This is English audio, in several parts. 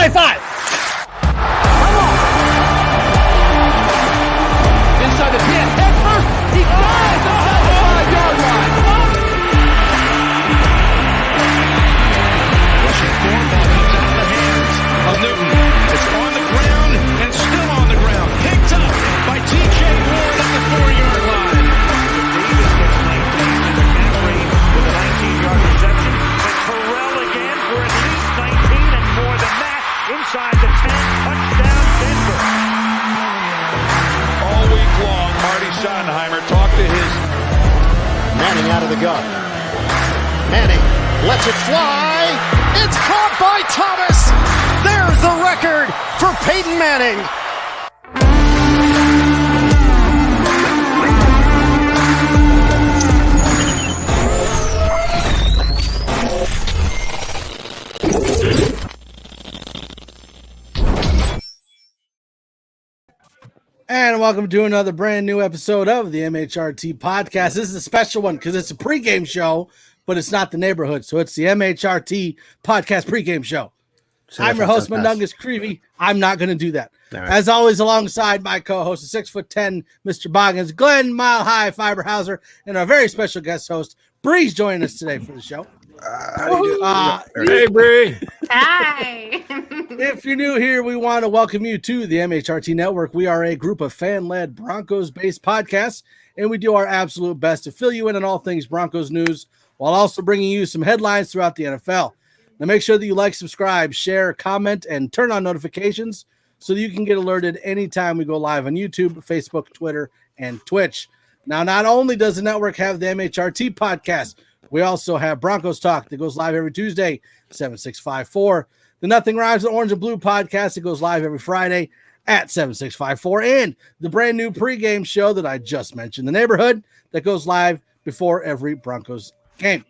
high five. Inside the 10, head first, he dives inside the 5-yard line. Rushing forward, ball comes out of the hands of Newton. It's on the ground and still on the ground. Picked up by T.J. Ward at the 4-yard line. Davis gets maintained to McCaffrey with a 19-yard reception. And Terrell again for at least 19 and more than that. Inside the 10, touchdown Denver. All week long, Marty Schottenheimer talked to his Manning out of the gun. Manning lets it fly. It's caught by Thomas. There's the record for Peyton Manning. And welcome to another brand new episode of the MHRT Podcast. This is a special one because it's a pregame show, but it's not the neighborhood. So it's the MHRT Podcast pregame show. I'm your host, Mundungus Creevy. I'm not going to do that. Right. As always, alongside my co-host, 6'10", Mr. Boggins, Glenn Mile High Fiberhauser, and our very special guest host, Bree's joining us today for the show. Hey, Bree. Hi. If you're new here, we want to welcome you to the MHRT Network. We are a group of fan-led Broncos-based podcasts, and we do our absolute best to fill you in on all things Broncos news while also bringing you some headlines throughout the NFL. Now, make sure that you like, subscribe, share, comment, and turn on notifications so that you can get alerted anytime we go live on YouTube, Facebook, Twitter, and Twitch. Now, not only does the network have the MHRT Podcast, we also have Broncos Talk that goes live every Tuesday, 7654. The Nothing Rhymes with Orange and Blue podcast that goes live every Friday at 7654. And the brand new pregame show that I just mentioned, The Neighborhood, that goes live before every Broncos game.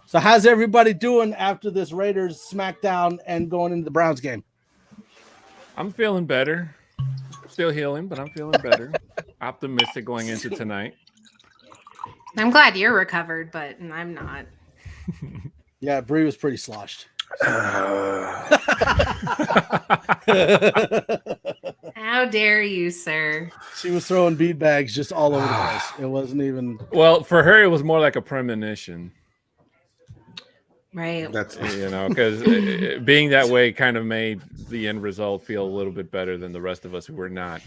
So how's everybody doing after this Raiders smackdown and going into the Browns game? I'm feeling better. Still healing, but I'm feeling better. Optimistic going into tonight. I'm glad you're recovered, but I'm not. Yeah, Bree was pretty sloshed. How dare you, sir? She was throwing bead bags just all over the place. It wasn't even. Well, for her, it was more like a premonition. Right. That's, because being that way kind of made the end result feel a little bit better than the rest of us who were not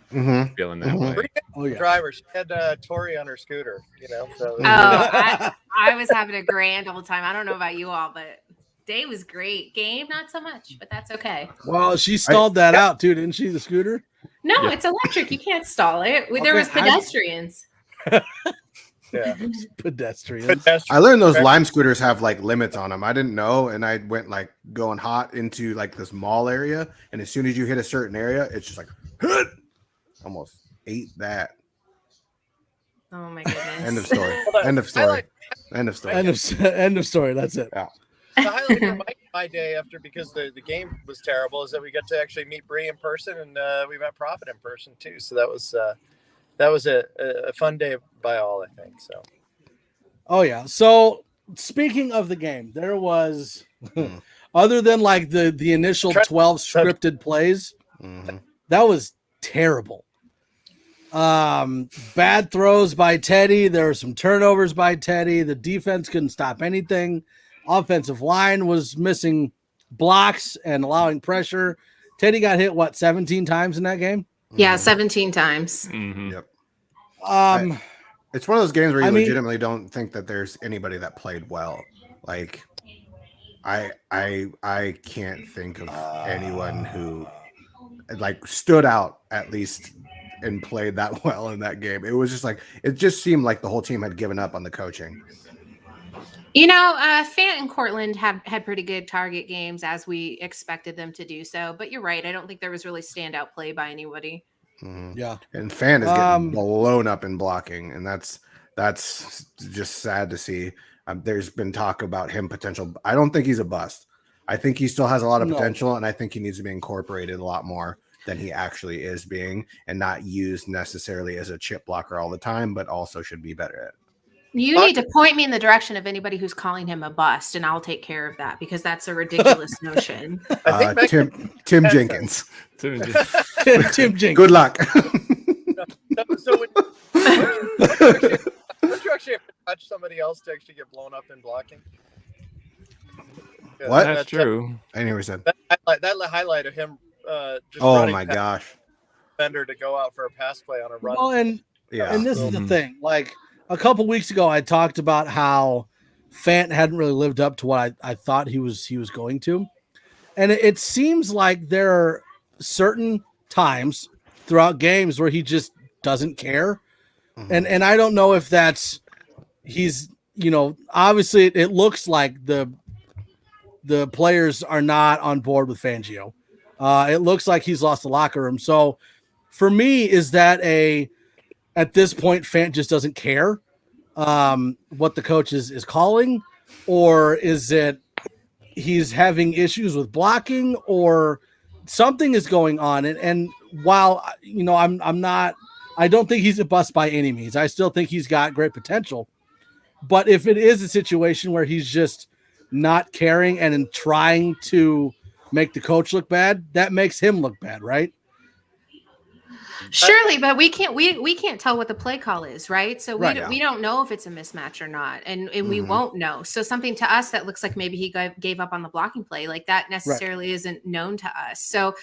feeling that way. Oh, yeah. Driver, she had Tori on her scooter, So. I was having a grand old time. I don't know about you all, but day was great. Game, not so much, but that's okay. Well, she stalled that out too, didn't she? The scooter? No, It's electric. You can't stall it. There was pedestrians. Yeah, pedestrians. I learned those Lime scooters have like limits on them. I didn't know, and I went like going hot into like this mall area, and as soon as you hit a certain area, it's just like almost ate that. Oh my goodness! End of story. End of story. End of story. End of story. That's it. Yeah. The highlight of my day after, because the game was terrible, is that we got to actually meet Bree in person, and we met Prophet in person too. So that was a fun day by all, I think. So. Oh yeah. So speaking of the game, there was other than like the initial 12 scripted plays, that was terrible. Bad throws by Teddy. There were some turnovers by Teddy. The defense couldn't stop anything. Offensive line was missing blocks and allowing pressure. Teddy got hit 17 times in that game? Yeah, 17 times. Yep. It's one of those games where you legitimately don't think that there's anybody that played well. Like I can't think of anyone who like stood out at least and played that well in that game. It was just like, it just seemed like the whole team had given up on the coaching. Fant and Cortland had pretty good target games as we expected them to do so. But you're right. I don't think there was really standout play by anybody. Yeah. And Fant is getting blown up in blocking, and that's just sad to see. There's been talk about him potential. I don't think he's a bust. I think he still has a lot of potential, and I think he needs to be incorporated a lot more than he actually is being, and not used necessarily as a chip blocker all the time, but also should be better at it. You need to point me in the direction of anybody who's calling him a bust, and I'll take care of that because that's a ridiculous notion. I think Tim Jenkins. Tim Jenkins. Good luck. So would you actually have to touch somebody else to actually get blown up in blocking? Yeah, What? That's true. I never said. That highlight of him. Just Oh my gosh. Defender to go out for a pass play on a run. Well, and this is the thing. Like a couple weeks ago, I talked about how Fant hadn't really lived up to what I thought he was going to, and it seems like there are certain times throughout games where he just doesn't care, and I don't know if that's he's obviously it looks like the players are not on board with Fangio. It looks like he's lost the locker room. So for me, is that at this point, Fant just doesn't care what the coach is calling, or is it he's having issues with blocking, or something is going on? And while I don't think he's a bust by any means. I still think he's got great potential. But if it is a situation where he's just not caring and trying to make the coach look bad, that makes him look bad, right? Surely, but we can't tell what the play call is, right? So we don't know if it's a mismatch or not, and we won't know. So something to us that looks like maybe he gave up on the blocking play, like that necessarily isn't known to us. So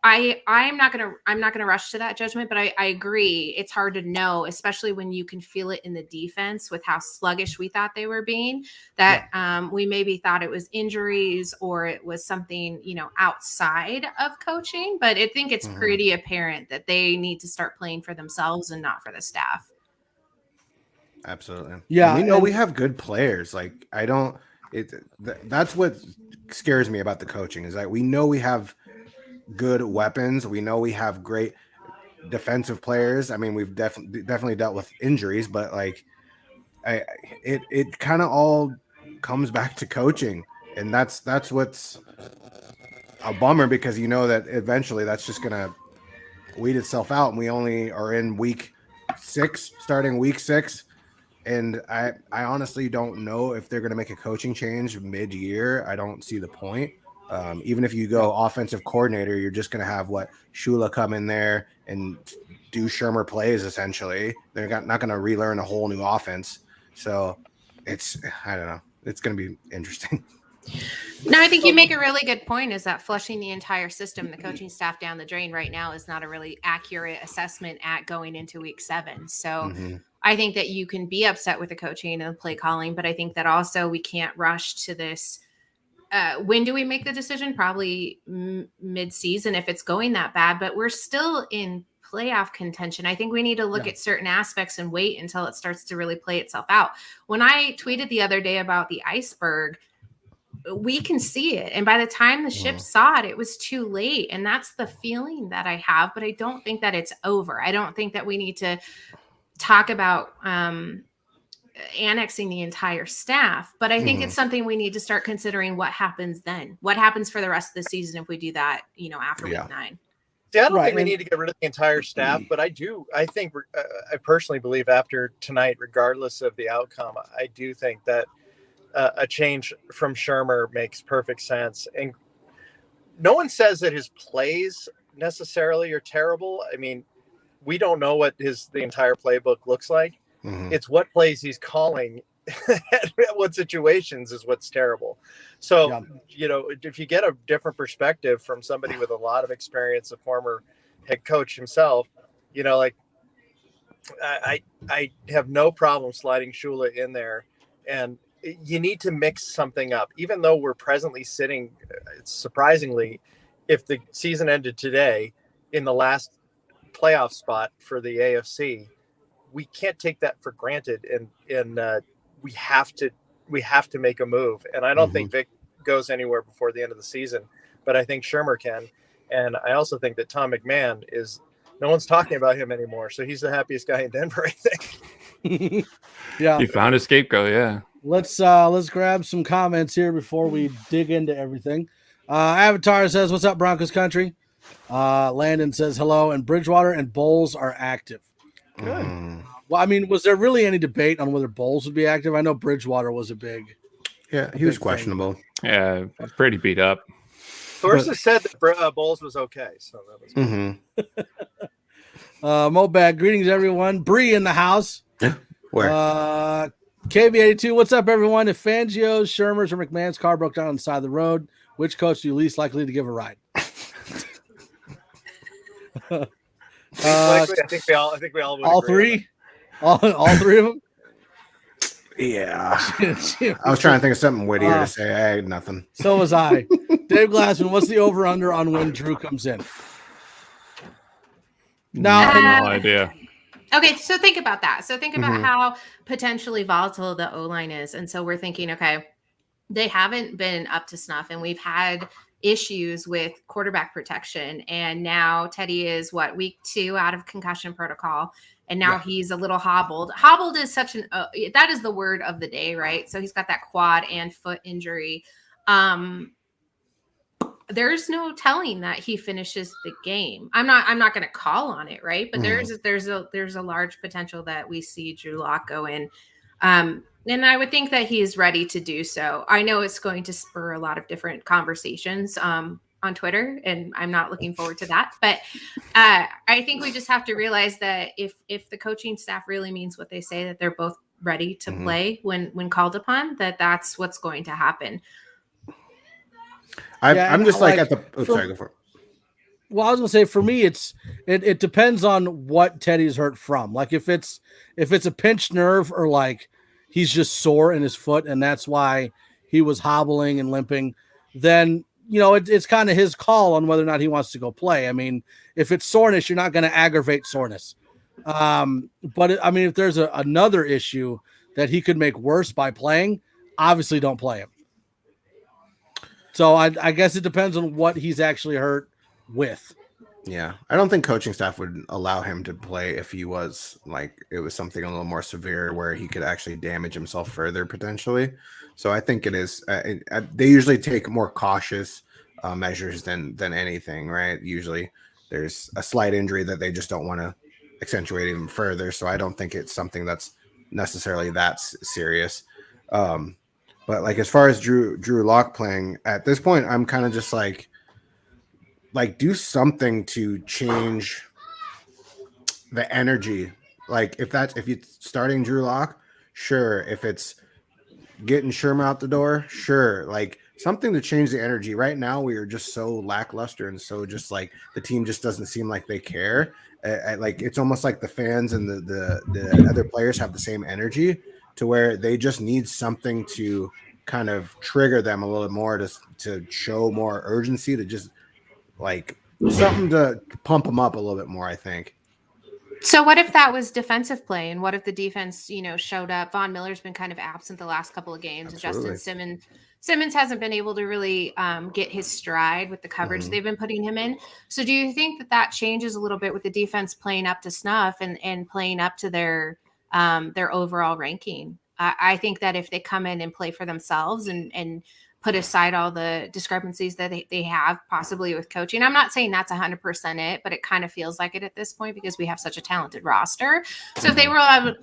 I'm not gonna rush to that judgment, but I agree. It's hard to know, especially when you can feel it in the defense with how sluggish we thought they were being, that we maybe thought it was injuries or it was something, outside of coaching. But I think it's pretty apparent that they need to start playing for themselves and not for the staff. Absolutely. Yeah. And we know we have good players. Like that's what scares me about the coaching is that we know we have good weapons. We know we have great defensive players. I mean, we've definitely dealt with injuries, but like it kind of all comes back to coaching, and that's what's a bummer, because you know that eventually that's just gonna weed itself out, and we only are in starting week 6, and I honestly don't know if they're gonna make a coaching change mid-year. I don't see the point. Even if you go offensive coordinator, you're just going to have Shula come in there and do Shermer plays. Essentially, they're not going to relearn a whole new offense. So I don't know. It's going to be interesting. No, I think you make a really good point, is that flushing the entire system, the coaching staff down the drain right now is not a really accurate assessment at going into week 7. So I think that you can be upset with the coaching and the play calling, but I think that also we can't rush to this. When do we make the decision? Probably mid-season if it's going that bad, but we're still in playoff contention. I think we need to look at certain aspects and wait until it starts to really play itself out. When I tweeted the other day about the iceberg, we can see it. And by the time the ship saw it, it was too late. And that's the feeling that I have, but I don't think that it's over. I don't think that we need to talk about annexing the entire staff, but I think it's something we need to start considering. What happens then? What happens for the rest of the season if we do that, after week 9? See, I don't think we need to get rid of the entire staff, but I personally believe after tonight, regardless of the outcome, I do think that a change from Shermer makes perfect sense. And no one says that his plays necessarily are terrible. I mean, we don't know what the entire playbook looks like. It's what plays he's calling at what situations is what's terrible. So, if you get a different perspective from somebody with a lot of experience, a former head coach himself, I have no problem sliding Shula in there, and you need to mix something up. Even though we're presently sitting, surprisingly, if the season ended today in the last playoff spot for the AFC, we can't take that for granted, and we have to make a move. And I don't think Vic goes anywhere before the end of the season, but I think Shermer can. And I also think that Tom McMahon no one's talking about him anymore. So he's the happiest guy in Denver, I think. Yeah. He found a scapegoat. Yeah. Let's grab some comments here before we dig into everything. Avatar says, "What's up, Broncos country?" Landon says, "Hello," and Bridgewater and Bowles are active. Good. Well, I mean, was there really any debate on whether Bowles would be active? I know Bridgewater was a big. Yeah, he was questionable. Yeah, pretty beat up. Sources said that Bowles was okay, so that was. Mobag, greetings everyone. Bree in the house. Where? KB82, what's up everyone? If Fangio's, Shermer's, or McMahon's car broke down on the side of the road, which coach are you least likely to give a ride? I think we all would all agree three, all three of them. Yeah, I was trying to think of something wittier to say. I had nothing. So was I. Dave Glassman, what's the over/under on when Drew comes in? No idea. Okay, so think about that. So think about how potentially volatile the O-line is. And so we're thinking, okay, they haven't been up to snuff, and we've had issues with quarterback protection. And now Teddy is week 2 out of concussion protocol. And now he's a little hobbled. Hobbled is such that is the word of the day, right? So he's got that quad and foot injury. There's no telling that he finishes the game. I'm not going to call on it, right? But there's a large potential that we see Drew Lock go in. And I would think that he's ready to do so. I know it's going to spur a lot of different conversations on Twitter, and I'm not looking forward to that. But I think we just have to realize that if the coaching staff really means what they say, that they're both ready to play when called upon, that's what's going to happen. I'm just like at the. Sorry, go for it. Well, I was gonna say for me, it depends on what Teddy's hurt from. Like if it's a pinched nerve or like he's just sore in his foot and that's why he was hobbling and limping, then it's kind of his call on whether or not he wants to go play. I mean, if it's soreness, you're not going to aggravate soreness. But if there's another issue that he could make worse by playing, obviously don't play him. So I guess it depends on what he's actually hurt with. Yeah, I don't think coaching staff would allow him to play if he was it was something a little more severe where he could actually damage himself further potentially. So I think it is. They usually take more cautious measures than anything, right? Usually there's a slight injury that they just don't want to accentuate even further. So I don't think it's something that's necessarily that serious. But as far as Drew Lock playing at this point, I'm kind of just like do something to change the energy. If you're starting Drew Lock, sure. If it's getting Sherman out the door, sure. Something to change the energy. Right now, we are just so lackluster and so just the team just doesn't seem like they care. It's almost like the fans and the other players have the same energy to where they just need something to kind of trigger them a little bit more to show more urgency, to just something to pump them up a little bit more, I think. So what if that was defensive play, and what if the defense, showed up? Von Miller's been kind of absent the last couple of games. Absolutely. Justin Simmons hasn't been able to really get his stride with the coverage they've been putting him in. So do you think that changes a little bit with the defense playing up to snuff and playing up to their overall ranking? I think that if they come in and play for themselves and put aside all the discrepancies that they have possibly with coaching. I'm not saying that's 100% it, but it kind of feels like it at this point because we have such a talented roster. So if they were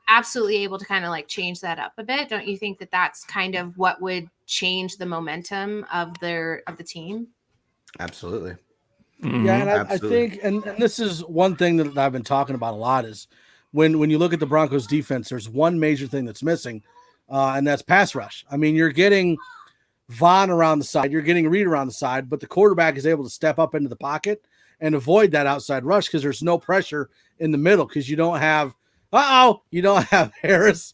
absolutely able to kind of change that up a bit, don't you think that that's kind of what would change the momentum of the team? Absolutely. Yeah, and I think, and this is one thing that I've been talking about a lot is when you look at the Broncos defense, there's one major thing that's missing, and that's pass rush. I mean, you're getting Vaughn around the side, you're getting Reed around the side, but the quarterback is able to step up into the pocket and avoid that outside rush because there's no pressure in the middle because you don't have Harris,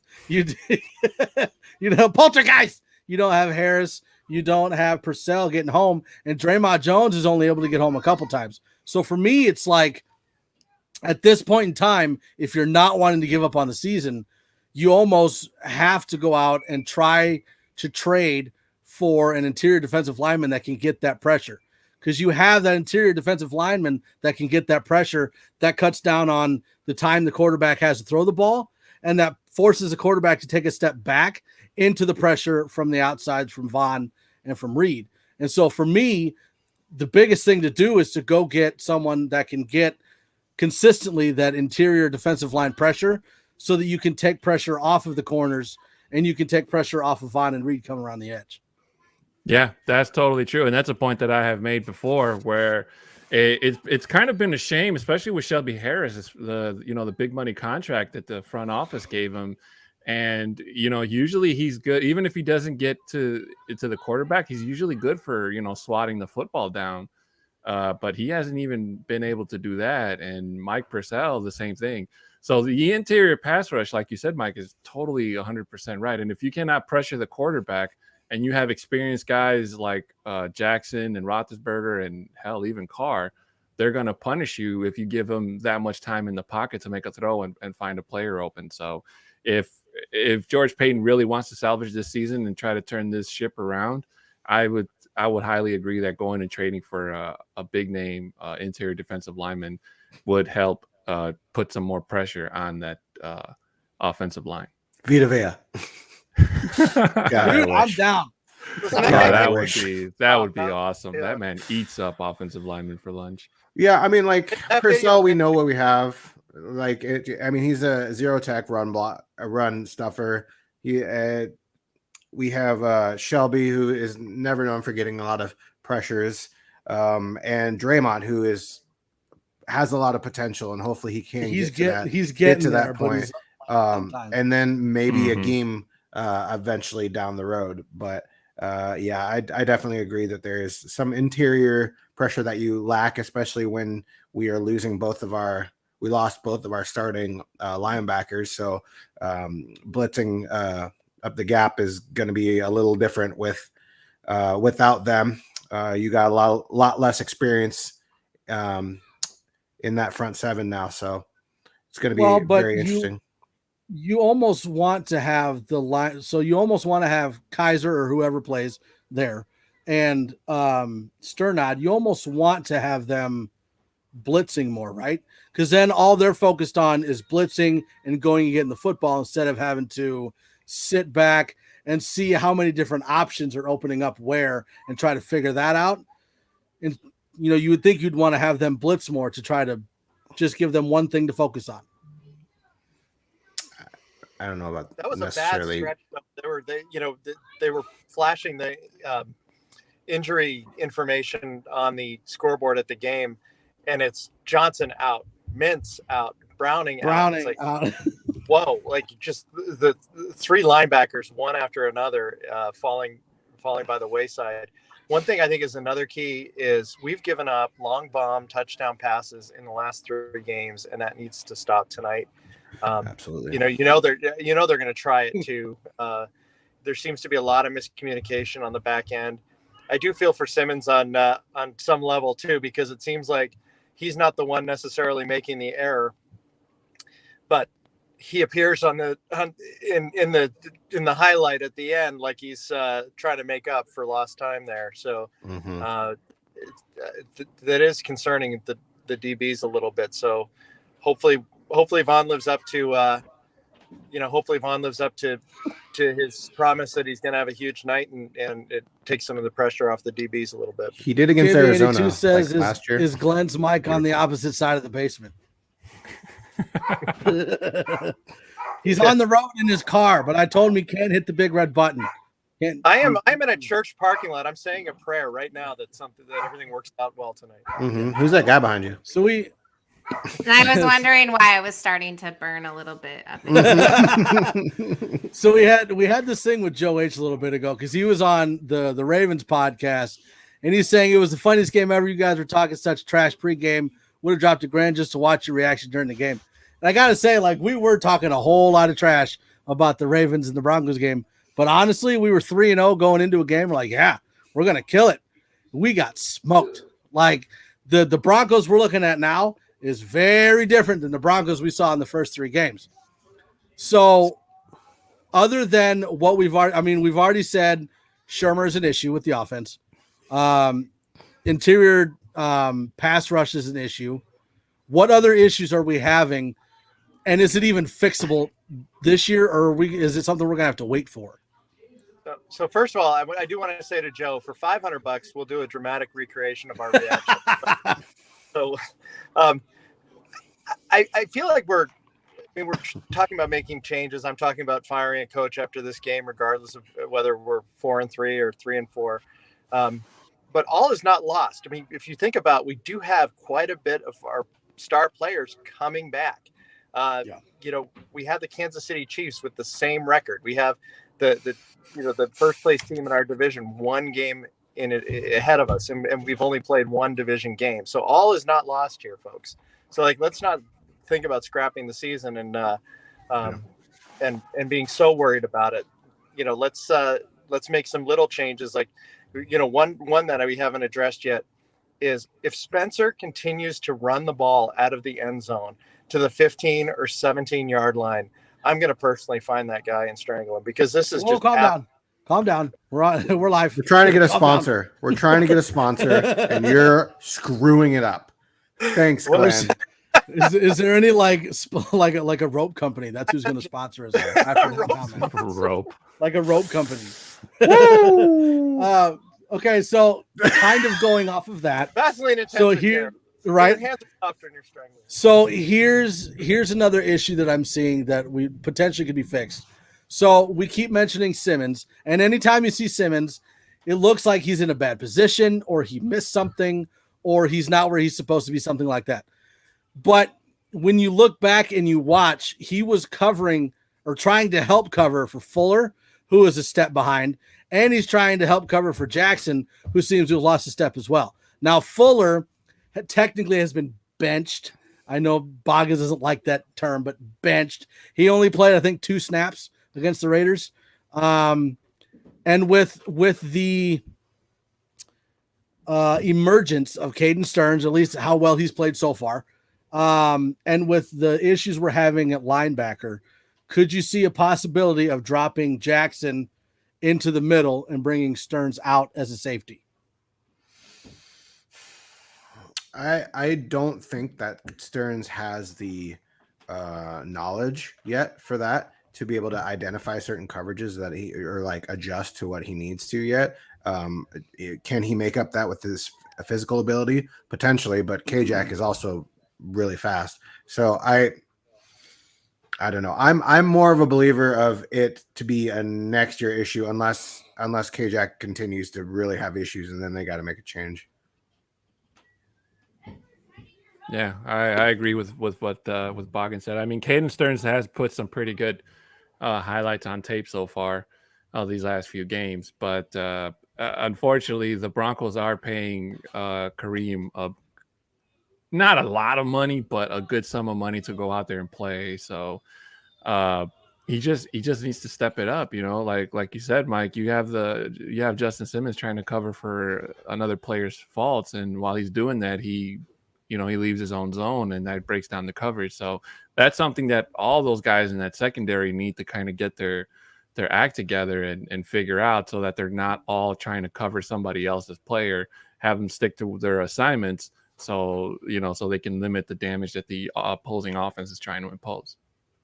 Poltergeist, you don't have Harris, you don't have Purcell getting home, and Draymond Jones is only able to get home a couple times. So for me, it's at this point in time, if you're not wanting to give up on the season, you almost have to go out and try to trade for an interior defensive lineman that can get that pressure, because you have that interior defensive lineman that can get that pressure that cuts down on the time the quarterback has to throw the ball, and that forces the quarterback to take a step back into the pressure from the outside from Vaughn and from Reed. And so for me, the biggest thing to do is to go get someone that can get consistently that interior defensive line pressure so that you can take pressure off of the corners and you can take pressure off of Vaughn and Reed coming around the edge. Yeah, that's totally true. And that's a point that I have made before where it's kind of been a shame, especially with Shelby Harris, the big money contract that the front office gave him. And, usually he's good. Even if he doesn't get to the quarterback, he's usually good for, swatting the football down. But he hasn't even been able to do that. And Mike Purcell, the same thing. So the interior pass rush, like you said, Mike, is totally 100% right. And if you cannot pressure the quarterback and you have experienced guys like Jackson and Roethlisberger and hell, even Carr, they're going to punish you if you give them that much time in the pocket to make a throw and find a player open. So if George Paton really wants to salvage this season and try to turn this ship around, I would highly agree that going and trading for a big name interior defensive lineman would help put some more pressure on that offensive line. Vita Vea. Dude, I'm down. That would be awesome. Yeah. That man eats up offensive linemen for lunch. Yeah, I mean, like Purcell, we know what we have. Like, he's a zero tech run stuffer. We have Shelby, who is never known for getting a lot of pressures, and Draymond, who has a lot of potential, and hopefully he can get to that point. And then maybe a game eventually down the road. But I definitely agree that there is some interior pressure that you lack, especially when we are losing we lost both of our starting linebackers. So blitzing up the gap is going to be a little different without them. You got a lot less experience in that front seven now. So it's going to be very interesting. You almost want to have the line. So you almost want to have Kaiser or whoever plays there and Sternad. You almost want to have them blitzing more, right? Because then all they're focused on is blitzing and going and getting the football instead of having to sit back and see how many different options are opening up where and try to figure that out. And, you would think you'd want to have them blitz more to try to just give them one thing to focus on. I don't know about that. Was necessarily a bad stretch. They were flashing the injury information on the scoreboard at the game, and it's Johnson out, Mintz out, Browning out. It's like, out. Whoa! Like just the three linebackers, one after another, falling by the wayside. One thing I think is another key is we've given up long bomb touchdown passes in the last 3 games, and that needs to stop tonight. Absolutely. They're going to try it too. There seems to be a lot of miscommunication on the back end. I do feel for Simmons on some level too, because it seems like he's not the one necessarily making the error, but he appears in the highlight at the end like he's trying to make up for lost time there. So that is concerning the DBs a little bit. So hopefully Vaughn lives up to his promise that he's going to have a huge night and it takes some of the pressure off the DBs a little bit. He did against Arizona. Says last year. Is Glenn's mic on the opposite side of the basement? He's on the road in his car, but I told him he can't hit the big red button. I'm in a church parking lot. I'm saying a prayer right now that everything works out well tonight. Mm-hmm. Who's that guy behind you? So I was wondering why I was starting to burn a little bit up. So we had this thing with Joe H a little bit ago because he was on the Ravens podcast and he's saying it was the funniest game ever. You guys were talking such trash pregame. Would have dropped $1,000 just to watch your reaction during the game. And I gotta say, like, we were talking a whole lot of trash about the Ravens and the Broncos game, but honestly, we were 3-0 going into a game. We're like, yeah, we're gonna kill it. We got smoked. Like the Broncos we're looking at now is very different than the Broncos we saw in the first 3 games. So other than what we've already said Shermer is an issue with the offense. Interior pass rush is an issue. What other issues are we having? And is it even fixable this year, or is it something we're going to have to wait for? So first of all, I do want to say to Joe, for $500, we'll do a dramatic recreation of our reaction. So I feel like we're talking about making changes. I'm talking about firing a coach after this game, regardless of whether we're 4-3 or 3-4. But all is not lost. I mean, if you think about, we do have quite a bit of our star players coming back. We have the Kansas City Chiefs with the same record. We have the first place team in our division, one game in it ahead of us, and we've only played one division game. So all is not lost here, folks. So let's not think about scrapping the season and being so worried about it. Let's make some little changes. One that we haven't addressed yet is if Spencer continues to run the ball out of the end zone to the 15 or 17 yard line, I'm going to personally find that guy and strangle him, because this is just calm down. We're live. We're trying to get a sponsor. We're trying to get a sponsor, and you're screwing it up. Thanks, Glenn. Is there any like a rope company? That's who's going to sponsor us after that comment. Rope. Like a rope company. Okay, so kind of going off of that. Vaseline. So here, right? Hands are soft when you're strangling. So here's another issue that I'm seeing that we potentially could be fixed. So we keep mentioning Simmons, and anytime you see Simmons, it looks like he's in a bad position, or he missed something, or he's not where he's supposed to be, something like that. But when you look back and you watch, he was covering or trying to help cover for Fuller, who is a step behind, and he's trying to help cover for Jackson, who seems to have lost a step as well. Now, Fuller technically has been benched. I know Boggins doesn't like that term, but benched. He only played, I think, 2 snaps against the Raiders. And with the emergence of Caden Stearns, at least how well he's played so far, and with the issues we're having at linebacker, could you see a possibility of dropping Jackson into the middle and bringing Stearns out as a safety? I don't think that Stearns has the knowledge yet for that, to be able to identify certain coverages that he, or like adjust to what he needs to yet. Can he make up that with his physical ability? Potentially, but K-Jack is also really fast. So I don't know. I'm more of a believer of it to be a next year issue, unless K-Jack continues to really have issues, and then they got to make a change. Yeah, I agree with what Boggins said. I mean, Caden Stearns has put some pretty good highlights on tape so far these last few games, but unfortunately, the Broncos are paying Kareem not a lot of money, but a good sum of money to go out there and play. So he just needs to step it up. Like you said, Mike, you have Justin Simmons trying to cover for another player's faults, and while he's doing that, he leaves his own zone, and that breaks down the coverage. So that's something that all those guys in that secondary need to kind of get their act together and figure out, so that they're not all trying to cover somebody else's player, have them stick to their assignments. So they can limit the damage that the opposing offense is trying to impose.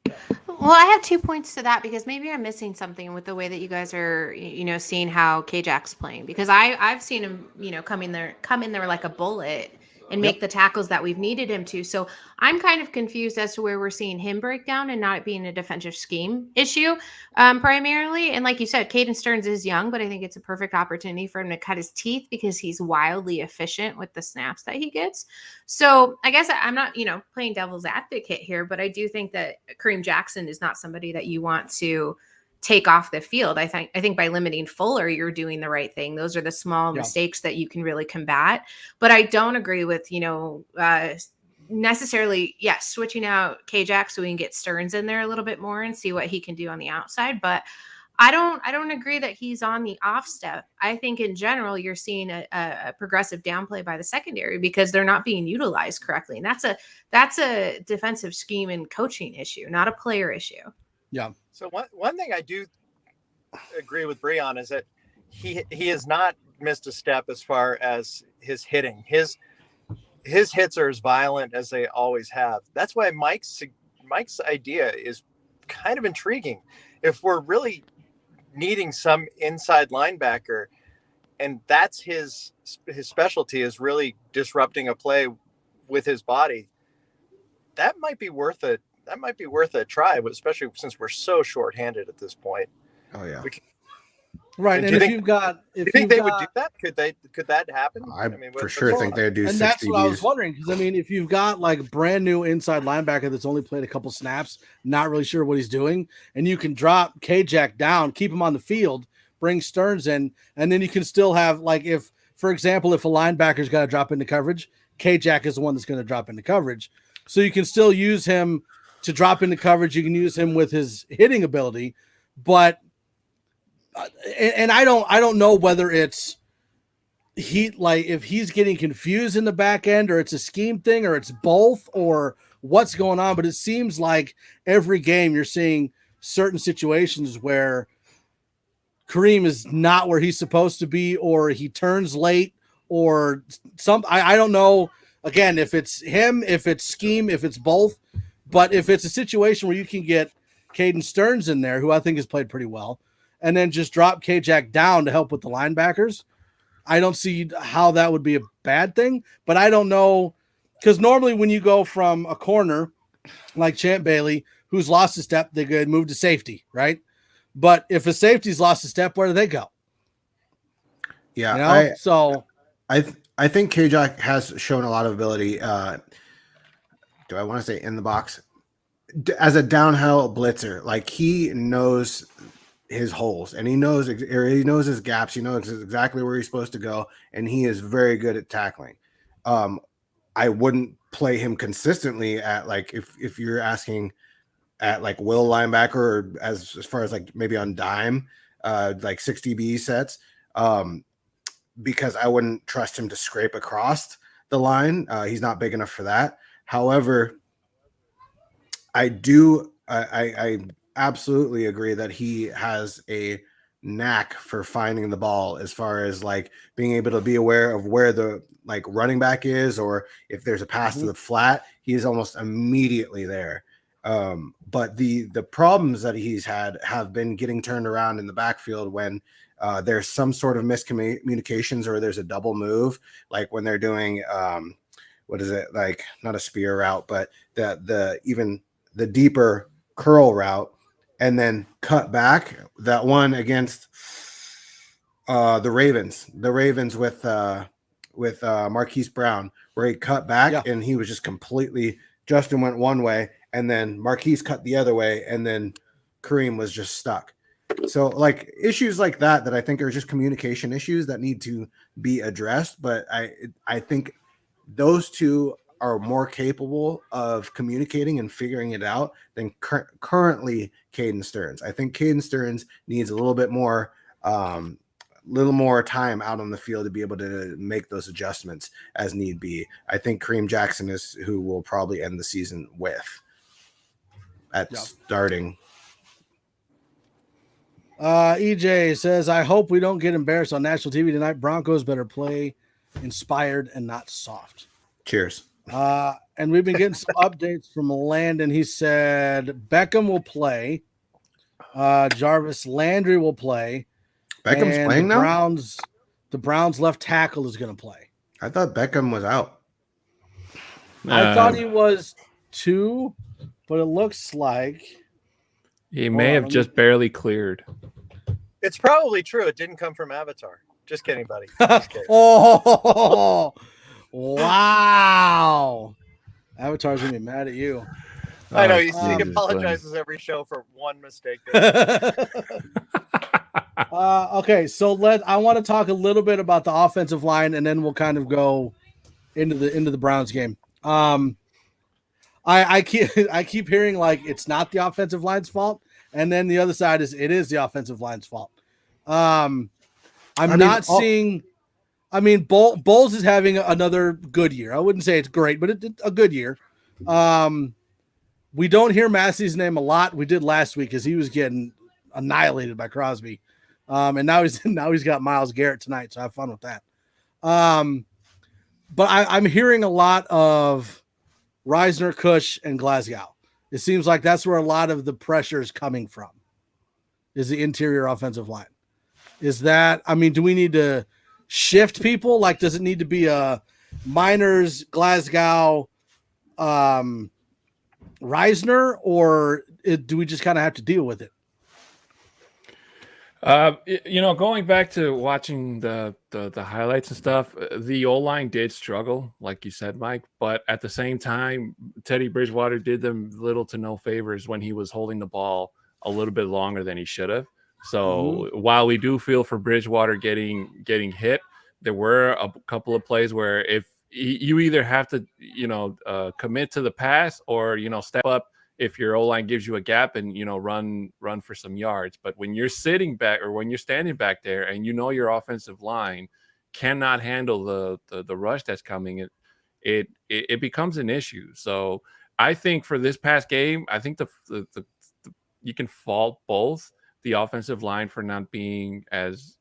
Well, I have 2 points to that, because maybe I'm missing something with the way that you guys are, seeing how K-Jack's playing, because I've seen him, come in there like a bullet and make the tackles that we've needed him to. So I'm kind of confused as to where we're seeing him break down and not it being a defensive scheme issue primarily. And like you said, Caden Stearns is young, but I think it's a perfect opportunity for him to cut his teeth, because he's wildly efficient with the snaps that he gets. So I guess I'm not, playing devil's advocate here, but I do think that Kareem Jackson is not somebody that you want to take off the field. I think by limiting Fuller, you're doing the right thing. Those are the small mistakes that you can really combat. But I don't agree with, necessarily, switching out K-Jack so we can get Stearns in there a little bit more and see what he can do on the outside. But I don't agree that he's on the off step. I think in general, you're seeing a progressive downplay by the secondary, because they're not being utilized correctly. And that's a defensive scheme and coaching issue, not a player issue. Yeah. So one thing I do agree with Bree on is that he has not missed a step as far as his hitting. His hits are as violent as they always have. That's why Mike's idea is kind of intriguing. If we're really needing some inside linebacker, and that's his specialty, is really disrupting a play with his body, that might be worth a try, especially since we're so shorthanded at this point. Oh yeah. Right, and if you've got, do you think they would do that? Could that happen? I mean, for sure think they'd do. And 6 that's what I was DBs. wondering, because I mean, if you've got like brand new inside linebacker that's only played a couple snaps, not really sure what he's doing, and you can drop K-Jack down, keep him on the field, bring Stearns in, and then you can still have, like, if, for example, if a linebacker's got to drop into coverage, K-Jack is the one that's going to drop into coverage, so you can still use him to drop into coverage. You can use him with his hitting ability, but. And I don't know whether it's if he's getting confused in the back end, or it's a scheme thing, or it's both, or what's going on. But it seems like every game you're seeing certain situations where Kareem is not where he's supposed to be, or he turns late, or I don't know. Again, if it's him, if it's scheme, if it's both. But if it's a situation where you can get Caden Stearns in there, who I think has played pretty well, and then just drop K-Jack down to help with the linebackers, I don't see how that would be a bad thing. But I don't know, because normally when you go from a corner like Champ Bailey, who's lost a step, they could move to safety, right? But if a safety's lost a step, where do they go? Yeah, you know? I think K-Jack has shown a lot of ability. Do I want to say in the box as a downhill blitzer? Like, he knows his holes, and he knows his gaps. He knows exactly where he's supposed to go, and he is very good at tackling. I wouldn't play him consistently at, like, if you're asking at like will linebacker, or as far as like maybe on dime, like 6 DB sets, because I wouldn't trust him to scrape across the line. He's not big enough for that. However, I absolutely agree that he has a knack for finding the ball, as far as like being able to be aware of where the like running back is, or if there's a pass to the flat, he's almost immediately there. But the problems that he's had have been getting turned around in the backfield when there's some sort of miscommunications, or there's a double move, like when they're doing what is it, like not a spear route, but the deeper curl route, and then cut back. That one against the Ravens with Marquise Brown, where he cut back and he was just completely, Justin went one way and then Marquise cut the other way, and then Kareem was just stuck. So like issues like that I think are just communication issues that need to be addressed. But I think those two are more capable of communicating and figuring it out than currently Caden Stearns. I think Caden Stearns needs a little bit more, time out on the field to be able to make those adjustments as need be. I think Kareem Jackson is who will probably end the season with starting. EJ says, I hope we don't get embarrassed on national TV tonight. Broncos better play inspired and not soft. Cheers. And we've been getting some updates from Landon. He said Beckham will play. Jarvis Landry will play. Beckham's playing now? The Browns left tackle is going to play. I thought Beckham was out. I thought he was too, but it looks like he may have just barely cleared. It's probably true. It didn't come from Avatar. Just kidding, buddy. Just kidding. Oh, wow. Avatar's going to be mad at you. I know. He apologizes every show for one mistake. Okay, so I want to talk a little bit about the offensive line, and then we'll kind of go into the Browns game. I keep hearing like it's not the offensive line's fault, and then the other side is it is the offensive line's fault. Bowles is having another good year. I wouldn't say it's great, but it's a good year. We don't hear Massey's name a lot. We did last week because he was getting annihilated by Crosby. And now he's got Myles Garrett tonight, so have fun with that. But I'm hearing a lot of Reisner, Cush, and Glasgow. It seems like that's where a lot of the pressure is coming from, is the interior offensive line. Is that, do we need to shift people? Like, does it need to be a Miners, Glasgow, Reisner, or do we just kind of have to deal with it? Going back to watching the highlights and stuff, the O-line did struggle, like you said, Mike. But at the same time, Teddy Bridgewater did them little to no favors when he was holding the ball a little bit longer than he should have. So while we do feel for Bridgewater getting hit, there were a couple of plays where if you either have to, commit to the pass or, step up if your O-line gives you a gap and, run for some yards. But when you're sitting back or when you're standing back there and your offensive line cannot handle the rush that's coming, it becomes an issue. So I think for this past game, I think the you can fault both the offensive line for not being as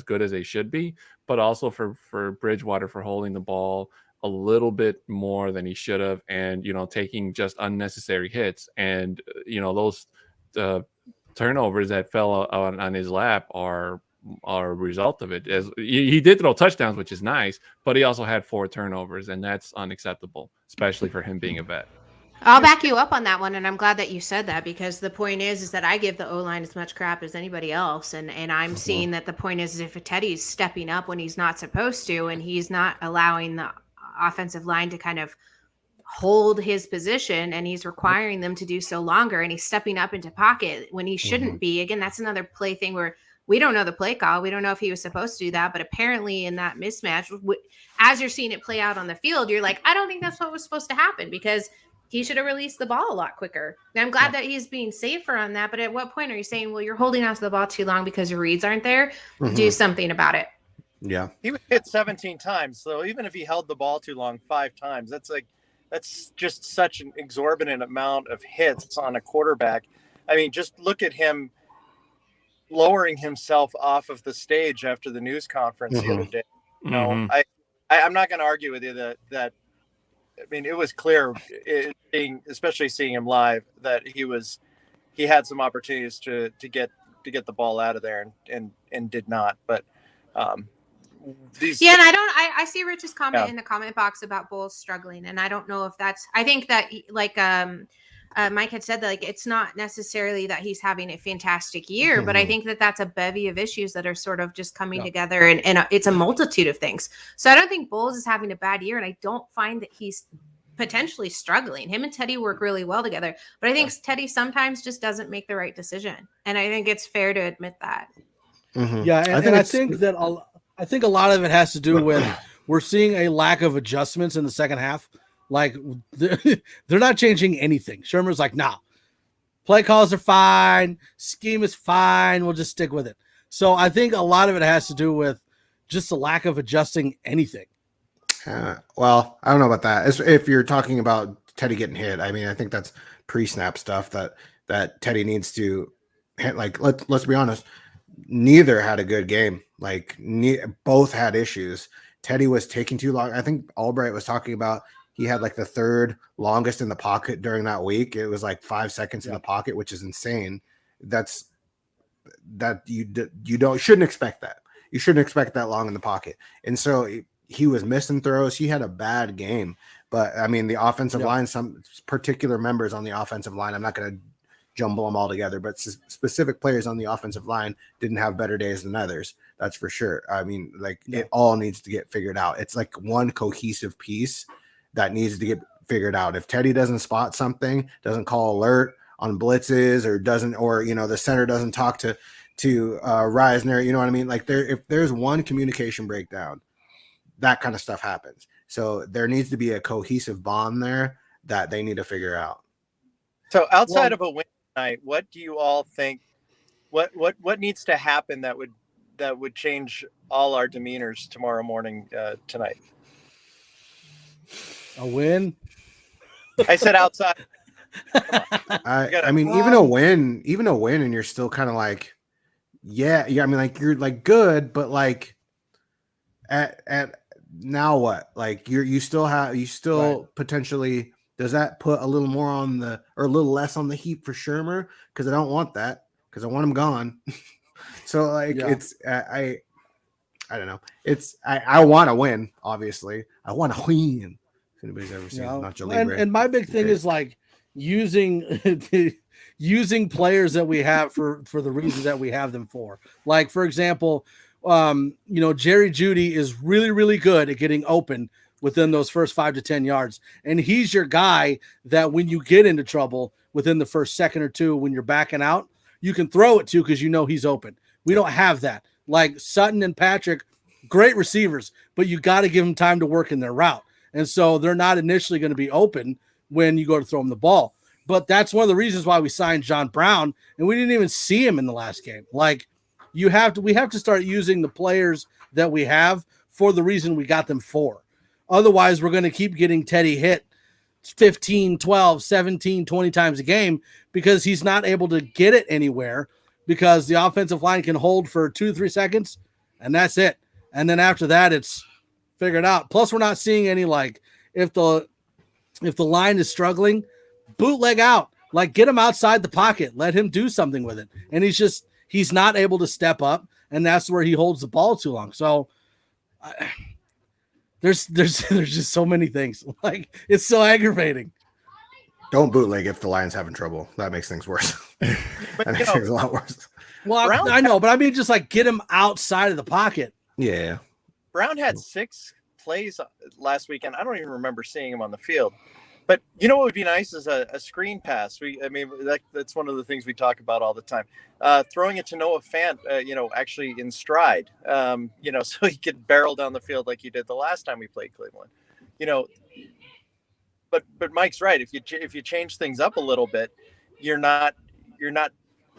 good as they should be, but also for Bridgewater for holding the ball a little bit more than he should have, and taking just unnecessary hits, and those turnovers that fell on his lap are a result of it. As he did throw touchdowns, which is nice, but he also had 4 turnovers, and that's unacceptable, especially for him being a vet. I'll back you up on that one, and I'm glad that you said that, because the point is that I give the O-line as much crap as anybody else, and I'm seeing that the point is if Teddy's stepping up when he's not supposed to, and he's not allowing the offensive line to kind of hold his position, and he's requiring them to do so longer, and he's stepping up into pocket when he shouldn't be. Again, that's another play thing where we don't know the play call. We don't know if he was supposed to do that, but apparently in that mismatch, as you're seeing it play out on the field, you're like, I don't think that's what was supposed to happen, because he should have released the ball a lot quicker. And I'm glad that he's being safer on that. But at what point are you saying, well, you're holding onto the ball too long because your reads aren't there? Do something about it. Yeah. He was hit 17 times. So even if he held the ball too long 5 times, that's just such an exorbitant amount of hits on a quarterback. I mean, just look at him lowering himself off of the stage after the news conference the other day. I'm not going to argue with you that I mean, it was clear, especially seeing him live, that he had some opportunities to get the ball out of there and did not. But and I see Rich's comment in the comment box about Bulls struggling, and I don't know if that's. I think that Mike had said that it's not necessarily that he's having a fantastic year, but I think that that's a bevy of issues that are sort of just coming together, and it's a multitude of things. So I don't think Bulls is having a bad year, and I don't find that he's potentially struggling. Him and Teddy work really well together, but I think Teddy sometimes just doesn't make the right decision, and I think it's fair to admit that. Yeah, and I think a lot of it has to do with we're seeing a lack of adjustments in the second half. Like they're not changing anything. Shermer's like, nah, play calls are fine. Scheme is fine. We'll just stick with it. So I think a lot of it has to do with just the lack of adjusting anything. Well, I don't know about that. If you're talking about Teddy getting hit, I mean, I think that's pre-snap stuff that Teddy needs to hit. Like, let's be honest. Neither had a good game. Like both had issues. Teddy was taking too long. I think Albright was talking about he had like the 3rd longest in the pocket during that week. It was like 5 seconds in the pocket, which is insane. Shouldn't expect that. You shouldn't expect that long in the pocket. And so he was missing throws. He had a bad game. But I mean, the offensive line, some particular members on the offensive line, I'm not going to jumble them all together, but specific players on the offensive line didn't have better days than others. That's for sure. I mean, it all needs to get figured out. It's like one cohesive piece that needs to get figured out. If Teddy doesn't spot something, doesn't call alert on blitzes, or the center doesn't talk to Reisner, you know what I mean? Like if there's one communication breakdown, that kind of stuff happens. So there needs to be a cohesive bond there that they need to figure out. So outside of a win tonight, what do you all think? What needs to happen that would change all our demeanors tomorrow morning tonight? A win? I said outside. I mean, even a win, and you're still kind of like, yeah. I mean, like you're like good, but like at now what? Like you still potentially. Does that put a little more or a little less on the heap for Shermer? Because I don't want that, because I want him gone. So like it's I don't know. It's I want to win. Obviously, I want to win. If anybody's ever seen Nacho Libre, and my big thing is like using using players that we have for the reasons that we have them for. Like, for example, Jerry Jeudy is really, really good at getting open within those first 5 to 10 yards. And he's your guy that when you get into trouble within the first second or two, when you're backing out, you can throw it to because you know he's open. We don't have that. Like Sutton and Patrick, great receivers, but you got to give them time to work in their route. And so they're not initially going to be open when you go to throw them the ball. But that's one of the reasons why we signed John Brown, and we didn't even see him in the last game. Like, we have to start using the players that we have for the reason we got them for. Otherwise, we're going to keep getting Teddy hit 15, 12, 17, 20 times a game because he's not able to get it anywhere because the offensive line can hold for 2 to 3 seconds, and that's it. And then after that, it's figured out. Plus, we're not seeing any, like, if the line is struggling, bootleg out. Like, get him outside the pocket. Let him do something with it. And he's not able to step up, and that's where he holds the ball too long. So there's just so many things. Like, it's so aggravating. Don't bootleg if the Lions having trouble. That makes things worse. That makes things a lot worse. Well, I know, but I mean, just like get him outside of the pocket. Yeah. Brown had 6 plays last weekend. I don't even remember seeing him on the field. But you know what would be nice is a screen pass. That's one of the things we talk about all the time. Throwing it to Noah Fant, actually in stride, so he could barrel down the field like he did the last time we played Cleveland. But Mike's right. If you change things up a little bit, you're not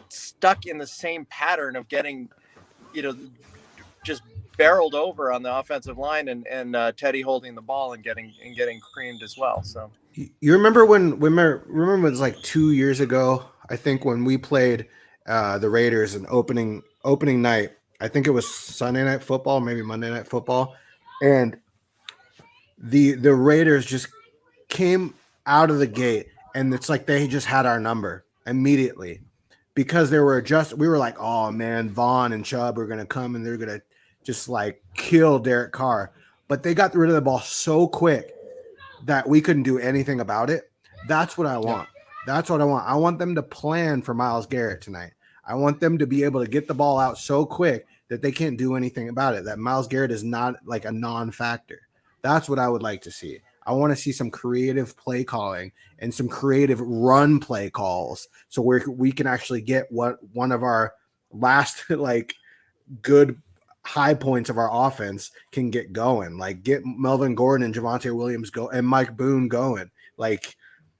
stuck in the same pattern of getting, just barreled over on the offensive line and Teddy holding the ball and getting creamed as well. So you remember when it was like 2 years ago, I think, when we played the Raiders in opening night. I think it was Sunday Night Football, maybe Monday Night Football, and the Raiders just came out of the gate, and it's like they just had our number immediately because we were like, oh man, Vaughn and Chubb are gonna come and they're gonna just like kill Derek Carr, but they got rid of the ball so quick that we couldn't do anything about it. That's what I want. That's what I want. I want them to plan for Myles Garrett tonight. I want them to be able to get the ball out so quick that they can't do anything about it, that Myles Garrett is not like a non-factor. That's what I would like to see. I want to see some creative play calling and some creative run play calls so we can actually get what one of our last like good high points of our offense can get going. Like, get Melvin Gordon and Javonte Williams go and Mike Boone going. Like,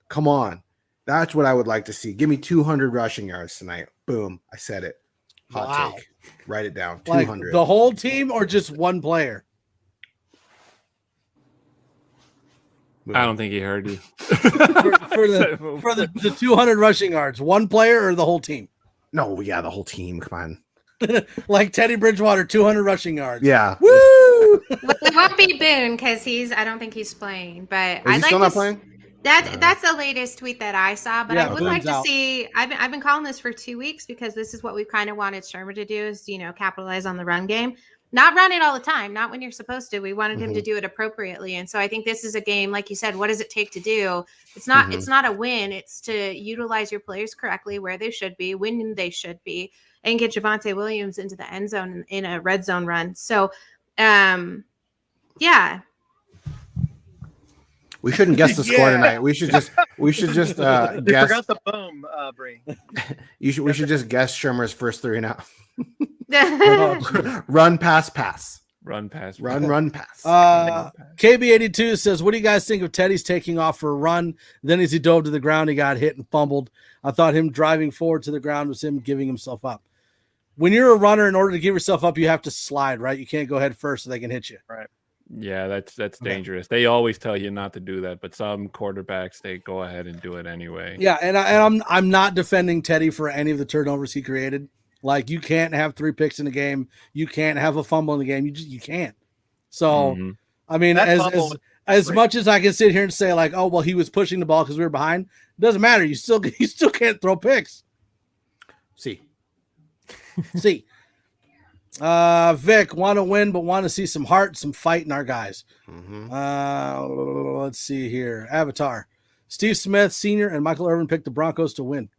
come on. That's what I would like to see. Give me 200 rushing yards tonight. Boom. I said it. Hot take. Write it down. 200. Like the whole team or just one player? I don't think he heard you. for the 200 rushing yards, one player or the whole team? No, yeah, the whole team. Come on. Like Teddy Bridgewater, 200 rushing yards. Yeah. Woo! Well, it won't be Boone because I don't think he's playing. But Is he still not playing? That's the latest tweet that I saw. But Yeah, I would Boone's like to out. see. I've been calling this for 2 weeks because this is what we've kind of wanted Shermer to do is capitalize on the run game. Not run it all the time, not when you're supposed to. We wanted him to do it appropriately. And so I think this is a game, like you said, what does it take to do? It's not a win. It's to utilize your players correctly where they should be, when they should be, and get Javonte Williams into the end zone in a red zone run. So, yeah. We shouldn't guess the score tonight. We should just guess. Forgot the boom, Bree. We should just guess Shermer's first 3 and out. Run, pass. Run, pass. Run, pass. KB82 says, what do you guys think of Teddy's taking off for a run? Then as he dove to the ground, he got hit and fumbled. I thought him driving forward to the ground was him giving himself up. When you're a runner, in order to give yourself up, you have to slide, right? You can't go head first so they can hit you. Right. Yeah, that's dangerous. They always tell you not to do that, but some quarterbacks, they go ahead and do it anyway. Yeah, and I'm not defending Teddy for any of the turnovers he created. Like, you can't have 3 picks in the game. You can't have a fumble in the game. You can't. So, I mean, as much as I can sit here and say like, oh well, he was pushing the ball because we were behind, it doesn't matter. You still can't throw picks. See. Vic, want to win, but want to see some heart, some fight in our guys. Let's see here. Avatar Steve Smith Sr. and Michael Irvin picked the Broncos to win.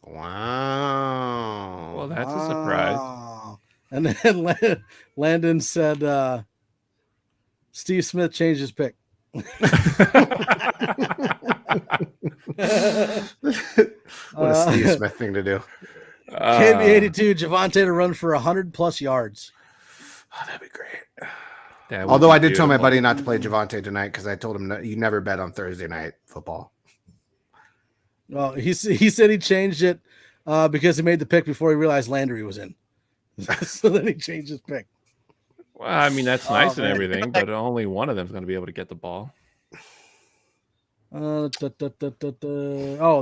Wow. Well, that's a surprise. And then Landon said Steve Smith changed his pick. What a Steve Smith thing to do. KB82, Javonte to run for 100+ yards. Oh, that'd be great. That would Although be I did tell my beautiful. buddy not to play Javonte tonight because I told him you never bet on Thursday night football. Well, he said he changed it because he made the pick before he realized Landry was in. So then he changed his pick. Well, I mean, that's nice and man. everything, but only one of them is going to be able to get the ball. Oh,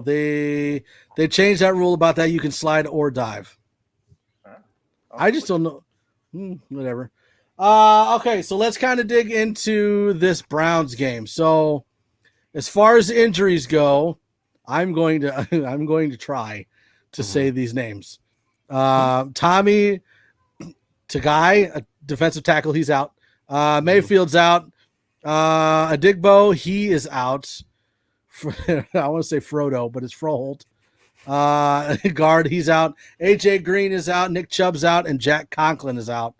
they changed that rule about that. You can slide or dive. I just don't know. Whatever. Okay, so let's kind of dig into this Browns game. So, as far as injuries go, I'm going to try to say these names. Tommy Tagai, a defensive tackle, he's out. Mayfield's out. Adigbo, he is out. I want to say Frodo, but it's Froholt. Guard, he's out. AJ Green is out. Nick Chubb's out, and Jack Conklin is out.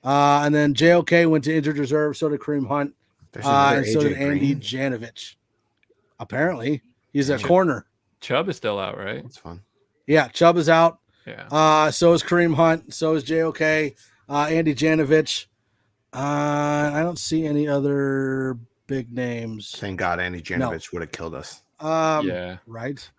And then JOK went to injured reserve. So did Kareem Hunt. And so did Andy Janovich. Apparently, he's a corner. Chubb is still out, right? That's fun. Yeah, Chubb is out. Yeah. So is Kareem Hunt. So is JOK. Andy Janovich. I don't see any other big names. Thank God Andy Janovich would have killed us. Yeah. Right.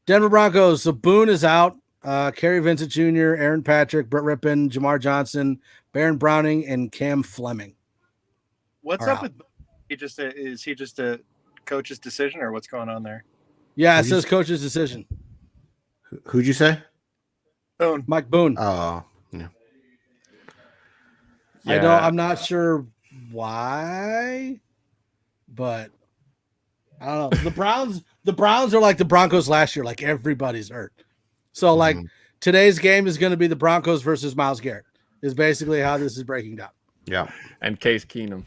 Denver Broncos. So Boone is out. Kerry Vincent Jr., Aaron Patrick, Brett Rippon, Jamar Johnson, Baron Browning, and Cam Fleming. What's up with is he just a coach's decision or what's going on there? Yeah, it says coach's decision. Who'd you say? Boone. Mike Boone. Oh, yeah. I'm not sure why, but I don't know. The Browns are like the Broncos last year, like everybody's hurt. So like today's game is going to be the Broncos versus Myles Garrett is basically how this is breaking down. Yeah. And Case Keenum.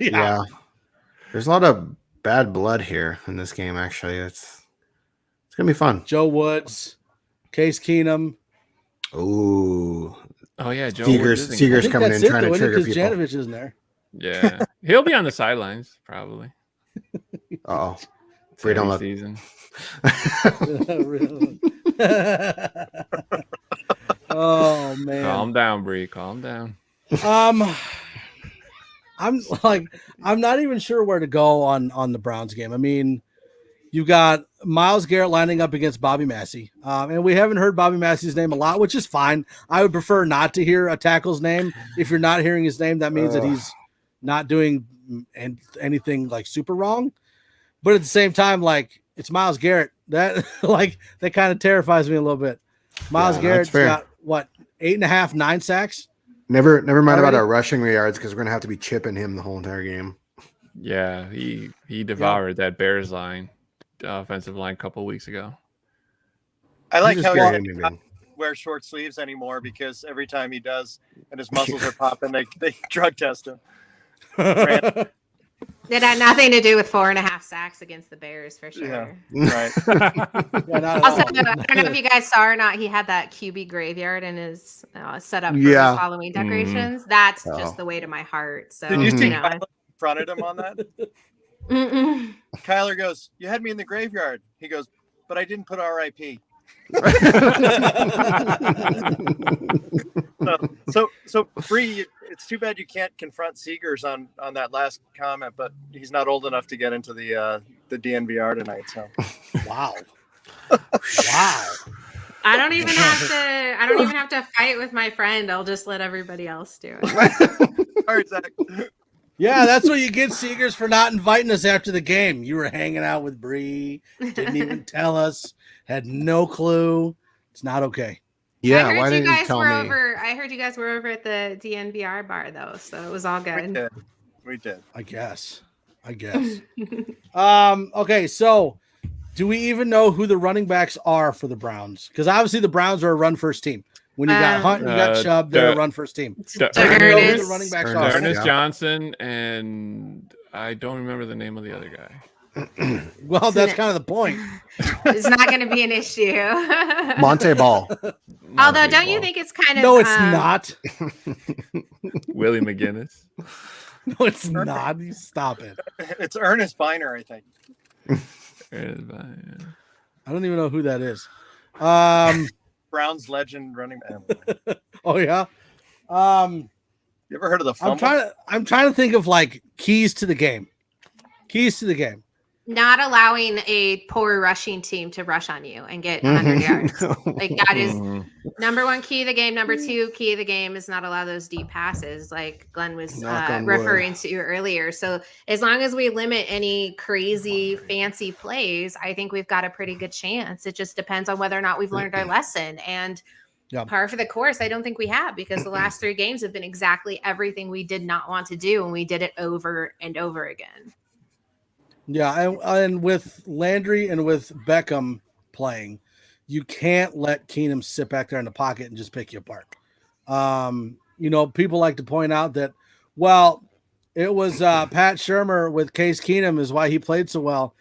Yeah. There's a lot of bad blood here in this game, actually. It's going to be fun. Joe Woods, Case Keenum. Ooh. Oh, yeah. Joe Seager's coming in trying to trigger people. Janovich isn't there. Yeah. He'll be on the sidelines, probably. Uh-oh. Bree, don't look. Season. Oh man. Calm down, Bree. Calm down. I'm not even sure where to go on the Browns game. I mean, you've got Myles Garrett lining up against Bobby Massey. And we haven't heard Bobby Massey's name a lot, which is fine. I would prefer not to hear a tackle's name. If you're not hearing his name, that means that he's not doing anything like super wrong. But at the same time, like, it's Myles Garrett. That that kind of terrifies me a little bit. Myles Garrett's got what, 8.5, 9 sacks? Never mind about our rushing yards because we're gonna have to be chipping him the whole entire game. Yeah, he devoured that Bears line, offensive line, a couple of weeks ago. I like how he doesn't wear short sleeves anymore because every time he does and his muscles are popping, they drug test him. It had nothing to do with 4.5 sacks against the Bears, for sure. Yeah, right. Also, I don't know if you guys saw or not, he had that QB graveyard in his setup for his Halloween decorations. That's just the way to my heart. So, did you see Kyler confronted him on that? Kyler goes, "You had me in the graveyard." He goes, "But I didn't put RIP." So Bree, it's too bad you can't confront Seegers on that last comment, but he's not old enough to get into the DNVR tonight. So wow. I don't even have to fight with my friend. I'll just let everybody else do it. All right, Zach. Yeah, that's what you get, Seegers, for not inviting us after the game. You were hanging out with Bree, didn't even tell us, had no clue. It's not okay. Yeah, why didn't you tell me? I heard you guys were over at the DNVR bar, though, so it was all good. We did. I guess. Okay, so do we even know who the running backs are for the Browns? Because obviously the Browns are a run-first team. When you got Hunt and you got Chubb, they're a run-first team. Ernest running backs Ernest Johnson, and I don't remember the name of the other guy. Well, that's kind of the point. It's not going to be an issue. Monte Ball. Although, don't you think it's kind of No, it's not. Willie McGinnis? No, it's not. You stop it. It's Ernest Biner, I think. I don't even know who that is. Browns legend running back. Oh yeah. You ever heard of the fumble? I'm trying to think of like keys to the game. Keys to the game. Not allowing a poor rushing team to rush on you and get 100 yards. Like that is number one key of the game. Number two key of the game is not allow those deep passes like Glenn was referring to earlier. So as long as we limit any crazy fancy plays, I think we've got a pretty good chance. It just depends on whether or not we've learned our lesson. And par for the course, I don't think we have, because the last 3 games have been exactly everything we did not want to do, and we did it over and over again. Yeah, and with Landry and with Beckham playing, you can't let Keenum sit back there in the pocket and just pick you apart. People like to point out that, well, it was Pat Shurmur with Case Keenum is why he played so well.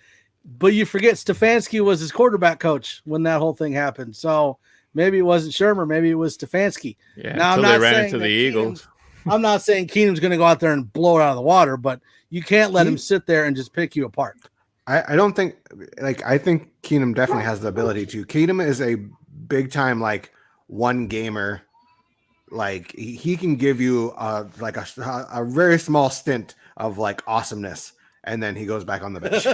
But you forget Stefanski was his quarterback coach when that whole thing happened. So maybe it wasn't Shurmur, maybe it was Stefanski. Yeah, now, until they ran into the Eagles. I'm not saying Keenum's going to go out there and blow it out of the water, but you can't let him sit there and just pick you apart. I don't think I think Keenum definitely has the ability to. Keenum is a big time one gamer. Like he can give you a very small stint of awesomeness, and then he goes back on the bench.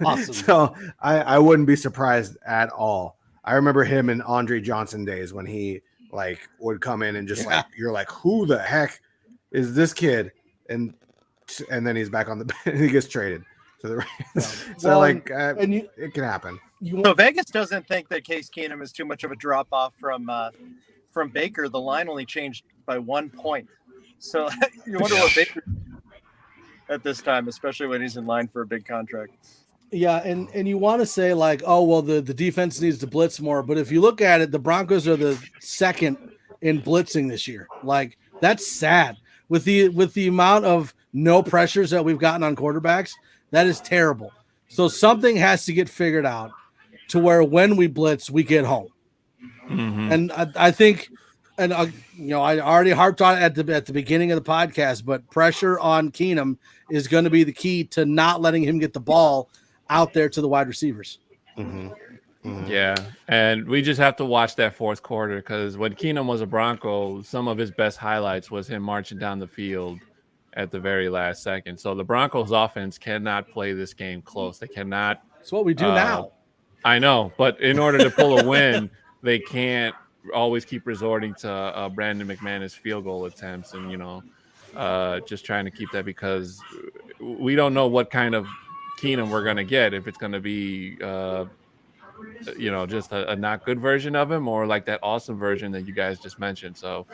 Awesome. So I wouldn't be surprised at all. I remember him in Andre Johnson days when he would come in and just you're like, who the heck is this kid? And then he's back on the bench. He gets traded. It can happen. So Vegas doesn't think that Case Keenum is too much of a drop off from Baker. The line only changed by 1 point. So you wonder what Baker at this time, especially when he's in line for a big contract. Yeah, and you want to say the defense needs to blitz more, but if you look at it, the Broncos are the second in blitzing this year. That's sad. With the amount of no pressures that we've gotten on quarterbacks, that is terrible. So something has to get figured out to where when we blitz, we get home. Mm-hmm. And I think, and I already harped on it at the beginning of the podcast, but pressure on Keenum is going to be the key to not letting him get the ball out there to the wide receivers. Mm-hmm. Mm-hmm. Yeah, and we just have to watch that fourth quarter, because when Keenum was a Bronco, some of his best highlights was him marching down the field at the very last second. So the Broncos offense cannot play this game close. They cannot. It's what we do now. I know, but in order to pull a win, they can't always keep resorting to Brandon McManus field goal attempts and, just trying to keep that, because we don't know what kind of Keenum we're going to get, if it's going to be just a not good version of him, or like that awesome version that you guys just mentioned. So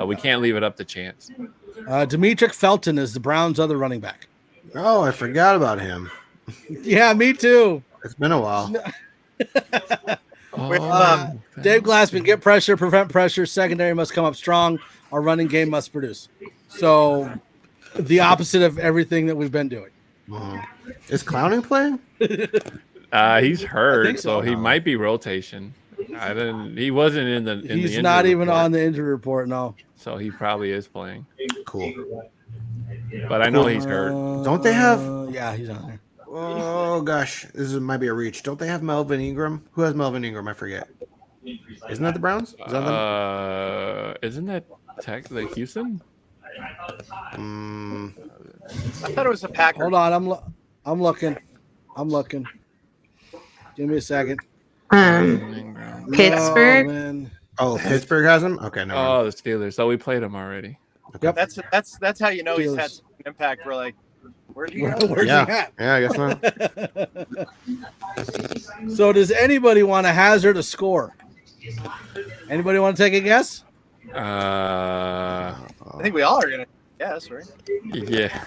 we can't leave it up to chance. Demetric Felton is the Browns' other running back. Oh, I forgot about him. Yeah, me too. It's been a while. Dave Glassman, get pressure, prevent pressure. Secondary must come up strong. Our running game must produce. So the opposite of everything that we've been doing. Is Clowning playing? He's hurt, so he might be rotation. He wasn't in the. He's not even on the injury report, no. So he probably is playing. Cool. But I know he's hurt. Don't they have? Yeah, he's on there. Oh gosh, might be a reach. Don't they have Melvin Ingram? Who has Melvin Ingram? I forget. Isn't that the Browns? Is that them? Isn't that Houston? I thought it was the Packers. Hold on, I'm looking. Give me a second. Pittsburgh. Pittsburgh has him. Okay, no. Oh, the Steelers. So we played him already. Yep. That's how you know Steelers. He's had some impact. We're like, where's he at? Where's he at? Yeah, I guess not. So does anybody want to hazard a score? Anybody want to take a guess? I think we all are gonna guess, right? Yeah.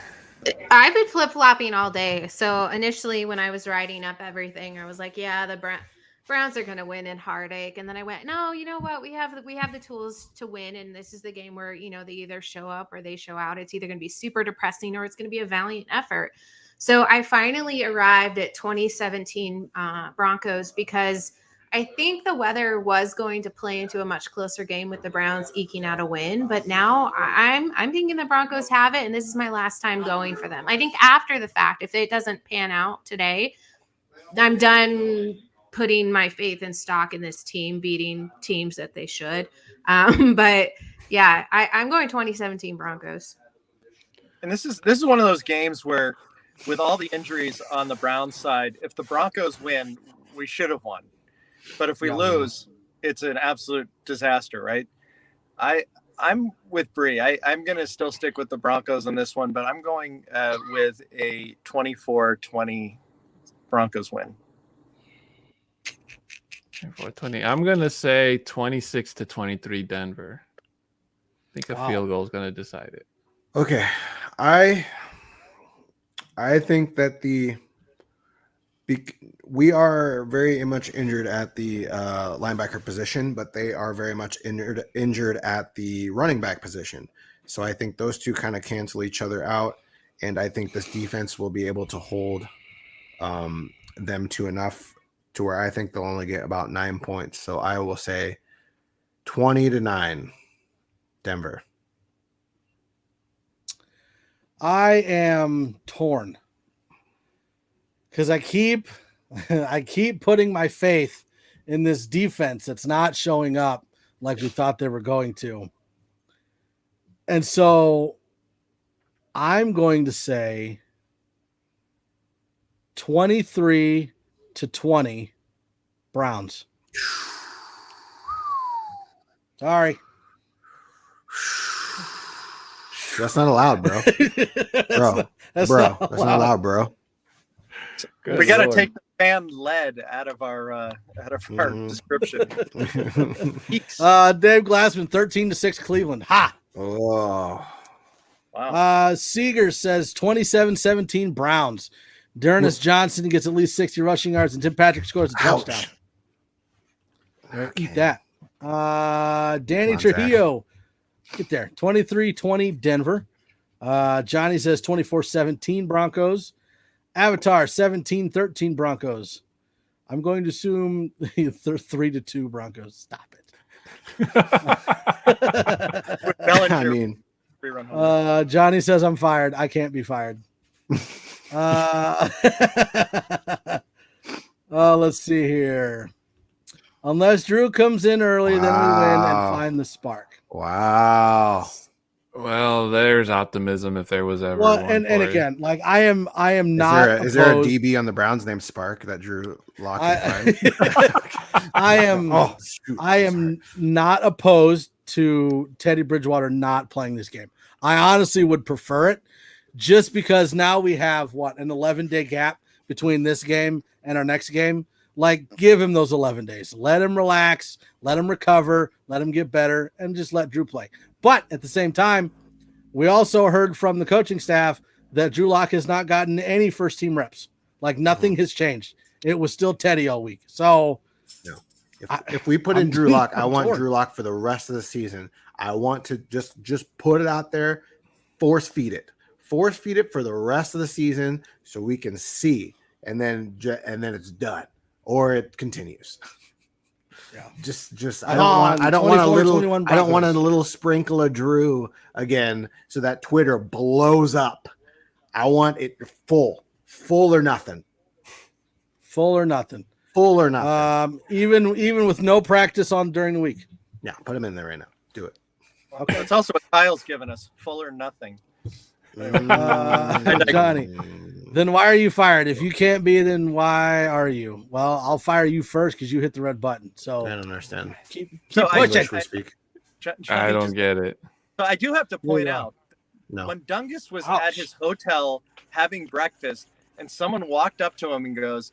I've been flip-flopping all day. So initially when I was writing up everything, I was like, yeah, the Browns are going to win in heartache. And then I went, no, you know what? We have the tools to win. And this is the game where, they either show up or they show out. It's either going to be super depressing or it's going to be a valiant effort. So I finally arrived at 2017 Broncos because I think the weather was going to play into a much closer game with the Browns eking out a win. But now I'm thinking the Broncos have it, and this is my last time going for them. I think after the fact, if it doesn't pan out today, I'm done putting my faith and stock in this team beating teams that they should. But yeah, I'm going 2017 Broncos. And this is one of those games where, with all the injuries on the Browns side, if the Broncos win, we should have won. But if we lose, it's an absolute disaster, right? I'm with Bree. I'm going to still stick with the Broncos on this one, but I'm going with a 24-20 Broncos win. 24-20. I'm going to say 26-23 Denver. I think a field goal is going to decide it. Okay. I think that we are very much injured at the linebacker position, but they are very much injured at the running back position. So I think those two kind of cancel each other out, and I think this defense will be able to hold them to enough to where I think they'll only get about 9 points. So I will say 20-9 Denver. I am torn because I keep putting my faith in this defense that's not showing up like we thought they were going to. And so I'm going to say 23-20 Browns. Sorry. That's not allowed, bro. That's not allowed, bro. Good we got to take the fan lead out of our description. Dave Glassman, 13-6 Cleveland. Ha! Oh. Wow. Seeger says 27-17 Browns. Dearness Johnson gets at least 60 rushing yards, and Tim Patrick scores a touchdown. Okay. Eat that. Danny Trujillo. Get there. 23-20 Denver. Johnny says 24-17 Broncos. Avatar 17-13 Broncos. I'm going to assume 3-2 Broncos. Stop it. I mean, Johnny says I'm fired. I can't be fired. Let's see here. Unless Drew comes in early, then we win and find the spark. Wow. Well, there's optimism if there was ever one. And again, like I am not. Is there a DB on the Browns named Spark that Drew Lock? I am not opposed to Teddy Bridgewater not playing this game. I honestly would prefer it, just because now we have an 11-day gap between this game and our next game. Like, give him those 11 days. Let him relax. Let him recover. Let him get better, and just let Drew play. But at the same time, we also heard from the coaching staff that Drew Lock has not gotten any first-team reps. Like, nothing has changed. It was still Teddy all week. So, no. If we put in Drew Lock, I want Drew Lock for the rest of the season. I want to just put it out there, force feed it for the rest of the season so we can see, and then it's done. Or it continues. Yeah. Just I don't want a little sprinkle of Drew again so that Twitter blows up. I want it full or nothing. Full or nothing. Even with no practice on during the week. Yeah, put him in there right now. Do it. Okay. That's also what Kyle's given us. Full or nothing. Johnny. Then why are you fired? If you can't be, then why are you? Well, I'll fire you first because you hit the red button. So I don't understand. Keep pushing. I don't get it. So I do have to point out, when Dungus was at his hotel having breakfast, and someone walked up to him and goes,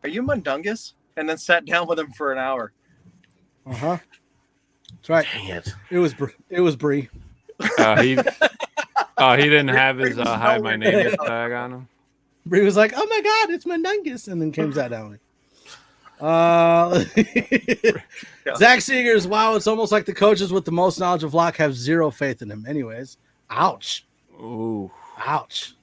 "Are you Mundungus?" and then sat down with him for an hour. That's right. Dang it. It was Bree. He didn't have his "Hi, my name is" tag on him. Bree was like, "Oh my God, it's Mundungus," and then came sat down. Zach Seegers, wow, it's almost like the coaches with the most knowledge of Lock have zero faith in him. Anyways, ouch. Ooh, ouch.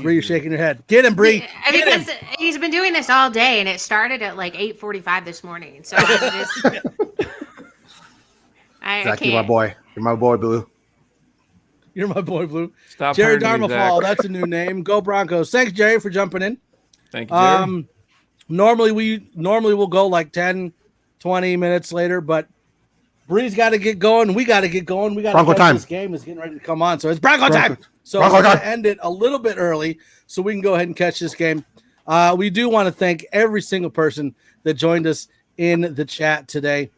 Bree, you're shaking your head. Get him, Bree. Because he's been doing this all day, and it started at like 8:45 this morning. So I just, I Zach, you're can't. my boy. You're my boy, Blue. You're my boy, Blue. Stop Jerry hurting me, Darmafall. Zach. That's a new name. Go Broncos. Thanks, Jerry, for jumping in. Thank you, Jerry. Normally we'll go like 10, 20 minutes later, but Bree's got to get going. We got to get going. We got to catch this game. It's getting ready to come on. So it's Bronco time. So we're going to end it a little bit early so we can go ahead and catch this game. We do want to thank every single person that joined us in the chat today.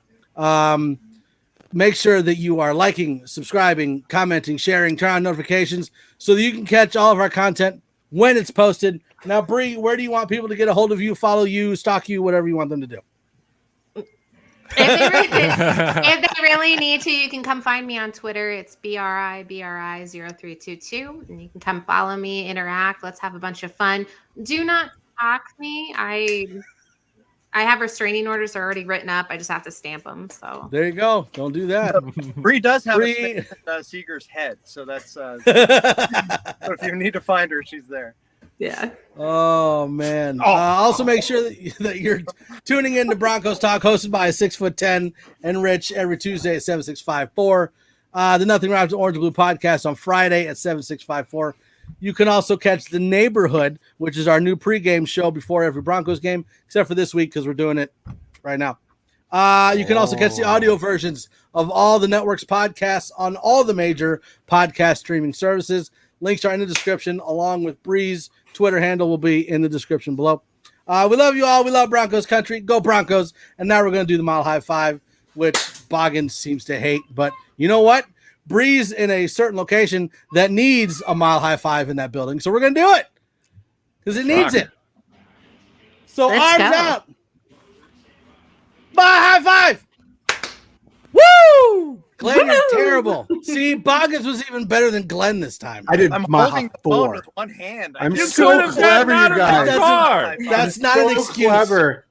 Make sure that you are liking, subscribing, commenting, sharing, turn on notifications so that you can catch all of our content when it's posted. Now, Bree, where do you want people to get a hold of you, follow you, stalk you, whatever you want them to do? If they really need to, you can come find me on Twitter. It's BRI0322, and you can come follow me, interact. Let's have a bunch of fun. Do not dox me. I have restraining orders already written up. I just have to stamp them. So there you go. Don't do that. Bree does have a Seeger's head, so that's. So if you need to find her, she's there. Yeah. Oh man. Also make sure that you're tuning in to Broncos Talk, hosted by 6'10" and Rich every Tuesday at 7654. The Nothing Rhymes with Orange and Blue podcast on Friday at 7654. You can also catch The Neighborhood, which is our new pregame show before every Broncos game, except for this week because we're doing it right now. You can also catch the audio versions of all the network's podcasts on all the major podcast streaming services. Links are in the description, along with Bree's Twitter handle will be in the description below. We love you all. We love Broncos country. Go Broncos. And now we're going to do the Mile High Five, which Boggins seems to hate. But you know what? Bree's in a certain location that needs a Mile High Five in that building. So we're going to do it because it needs it. So Let's arms go. out. Mile High Five. Woo! Glenn is terrible. See, Boggins was even better than Glenn this time. I'm holding the phone with one hand. I'm so clever, you guys. That's not an excuse. Clever.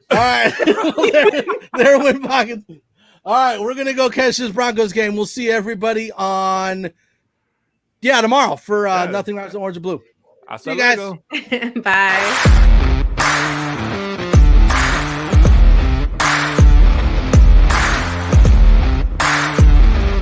All right. there went Boggins. All right, we're going to go catch this Broncos game. We'll see everybody on, tomorrow for Nothing Rhymes with Orange and Blue. Hasta See you guys. luego. Bye.